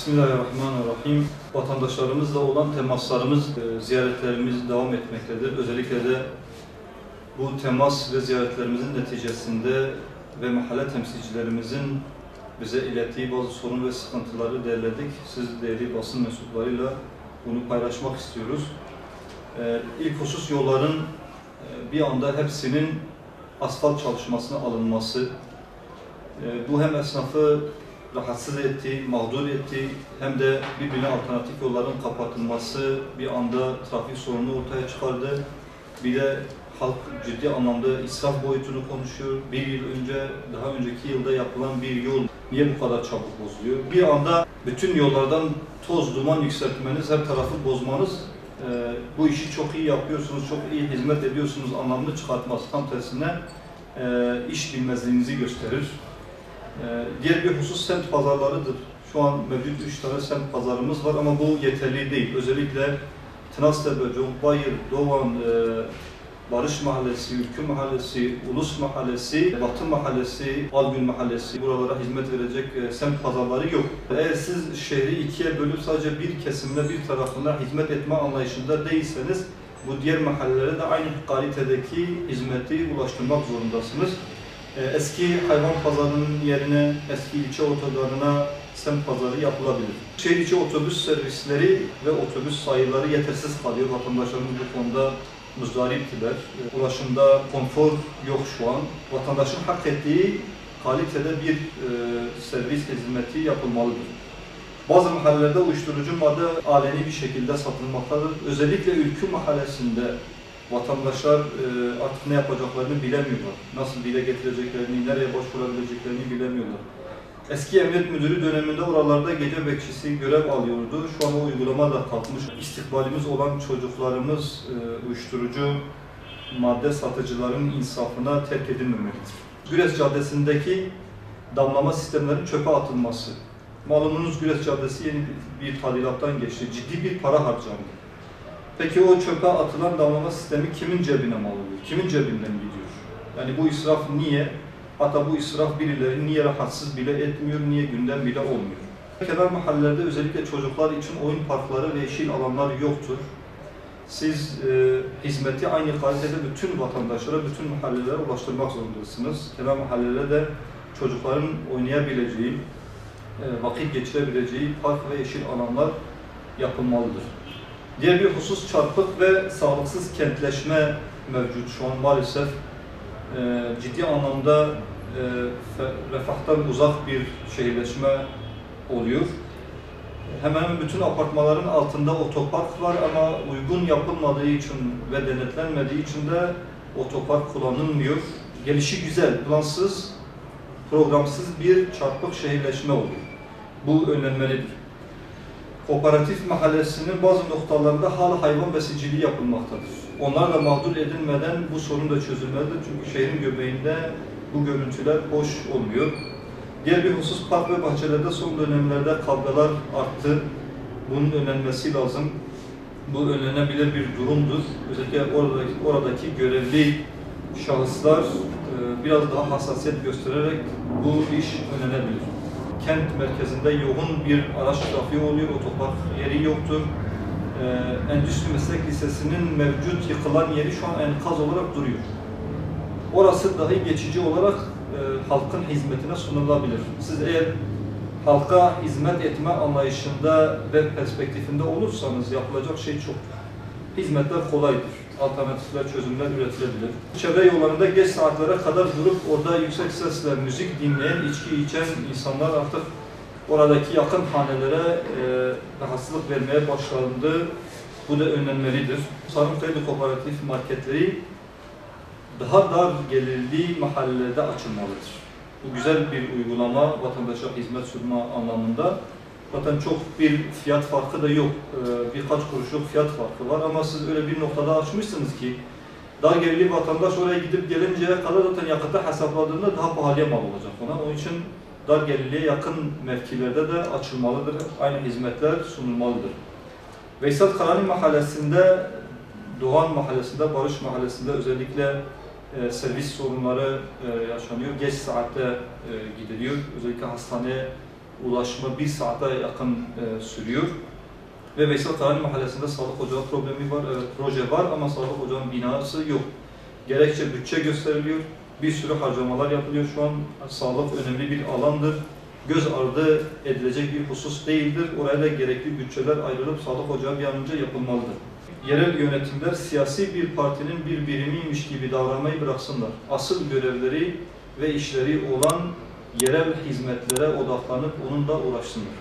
Bismillahirrahmanirrahim. Vatandaşlarımızla olan temaslarımız, ziyaretlerimiz devam etmektedir. Özellikle de bu temas ve ziyaretlerimizin neticesinde ve mahalle temsilcilerimizin bize ilettiği bazı sorun ve sıkıntıları derledik. Siz değerli basın mensuplarıyla bunu paylaşmak istiyoruz. İlk husus yolların bir anda hepsinin asfalt çalışmasına alınması. Bu hem esnafı rahatsız etti, mağdur etti, hem de birbirine alternatif yolların kapatılması bir anda trafik sorunu ortaya çıkardı. Bir de halk ciddi anlamda israf boyutunu konuşuyor. Bir yıl önce, daha önceki yılda yapılan bir yol niye bu kadar çabuk bozuluyor? Bir anda bütün yollardan toz, duman yükseltmeniz, her tarafı bozmanız, bu işi çok iyi yapıyorsunuz, çok iyi hizmet ediyorsunuz anlamını çıkartmaz. Tam tersine iş bilmezliğinizi gösterir. Diğer bir husus semt pazarlarıdır. Şu an mevcut 3 tane semt pazarımız var ama bu yeterli değil. Özellikle Tınaztepe, Conkbayır, Doğan, Barış Mahallesi, Ülkü Mahallesi, Ulus Mahallesi, Batı Mahallesi, Algün Mahallesi, buralara hizmet verecek semt pazarları yok. Eğer siz şehri ikiye bölüp sadece bir kesimine, bir tarafına hizmet etme anlayışında değilseniz, bu diğer mahallelere de aynı kalitedeki hizmeti ulaştırmak zorundasınız. Eski hayvan pazarının yerine eski ilçe otogarına semt pazarı yapılabilir. Şehir içi otobüs servisleri ve otobüs sayıları yetersiz kalıyor. Vatandaşlarımız bu konuda muzdariptiler. Ulaşımda konfor yok şu an. Vatandaşın hak ettiği kalitede bir servis hizmeti yapılmalıdır. Bazı mahallelerde uyuşturucu madde aleni bir şekilde satılmaktadır. Özellikle Ülkü Mahallesi'nde vatandaşlar artık ne yapacaklarını bilemiyorlar. Nasıl dile getireceklerini, nereye başvurabileceklerini bilemiyorlar. Eski emniyet müdürü döneminde oralarda gece bekçisi görev alıyordu. Şu an o uygulama da kalkmış. İstikbalimiz olan çocuklarımız uyuşturucu madde satıcıların insafına terk edilmemelidir. Güres Caddesi'ndeki damlama sistemlerinin çöpe atılması. Malumunuz Güres Caddesi yeni bir tadilattan geçti. Ciddi bir para harcandı. Peki o çöpe atılan damlama sistemi kimin cebine mal oluyor? Kimin cebinden gidiyor? Yani bu israf niye? Hatta bu israf birileri niye rahatsız bile etmiyor, niye gündem bile olmuyor? Kenar mahallelerde özellikle çocuklar için oyun parkları ve yeşil alanlar yoktur. Siz hizmeti aynı kalitede bütün vatandaşlara, bütün mahallelere ulaştırmak zorundasınız. Kenar mahallelerde de çocukların oynayabileceği, vakit geçirebileceği park ve yeşil alanlar yapılmalıdır. Diğer bir husus çarpık ve sağlıksız kentleşme mevcut şu an maalesef. Ciddi anlamda refahtan uzak bir şehirleşme oluyor. Hemen hemen bütün apartmaların altında otopark var ama uygun yapılmadığı için ve denetlenmediği için de otopark kullanılmıyor. Gelişi güzel, plansız, programsız bir çarpık şehirleşme oluyor. Bu önlenmelidir. Kooperatif mahallesinin bazı noktalarında hala hayvan besiciliği yapılmaktadır. Onlar da mağdur edilmeden bu sorun da çözülmelidir. Çünkü şehrin göbeğinde bu görüntüler hoş olmuyor. Diğer bir husus park ve bahçelerde son dönemlerde kavgalar arttı. Bunun önlenmesi lazım. Bu önlenebilir bir durumdur. Özellikle oradaki görevli şahıslar biraz daha hassasiyet göstererek bu iş önlenebilir. Kent merkezinde yoğun bir araç trafiği oluyor, otopark yeri yoktur. Endüstri Meslek Lisesi'nin mevcut yıkılan yeri şu an enkaz olarak duruyor. Orası dahi geçici olarak halkın hizmetine sunulabilir. Siz eğer halka hizmet etme anlayışında ve perspektifinde olursanız yapılacak şey çoktur. Hizmetler kolaydır. Alternatifler, çözümler üretilebilir. Çevre yollarında geç saatlere kadar durup orada yüksek sesle müzik dinleyen, içki içen insanlar artık oradaki yakın hanelere rahatsızlık vermeye başlandı. Bu da önlenmelidir. Sarımkaya'da kooperatif marketleri daha dar gelirli mahallelerde açılmalıdır. Bu güzel bir uygulama, vatandaşa hizmet sunma anlamında. Zaten çok bir fiyat farkı da yok. Birkaç kuruşluk fiyat farkı var ama siz öyle bir noktada açmışsınız ki dar gelirli vatandaş oraya gidip gelinceye kadar zaten yakıtı hesapladığında daha pahalıya mal olacak ona. Onun için dar gelirliye yakın mevkilerde de açılmalıdır. Aynı hizmetler sunulmalıdır. Veysel Karani Mahallesi'nde, Doğan Mahallesi'nde, Barış Mahallesi'nde özellikle servis sorunları yaşanıyor. Geç saatte gidiliyor. Özellikle hastaneye ulaşma 1 saate yakın sürüyor. Ve Veysel Karani Mahallesi'nde sağlık ocağı problemi var. Evet, proje var ama sağlık ocağının binası yok. Gerekçe bütçe gösteriliyor. Bir sürü harcamalar yapılıyor şu an. Sağlık önemli bir alandır. Göz ardı edilecek bir husus değildir. Oraya da gerekli bütçeler ayrılıp sağlık ocağı bir an önce yapılmalıdır. Yerel yönetimler siyasi bir partinin bir birimiymiş gibi davranmayı bıraksınlar. Asıl görevleri ve işleri olan yerel hizmetlere odaklanıp onunla uğraşsınlar.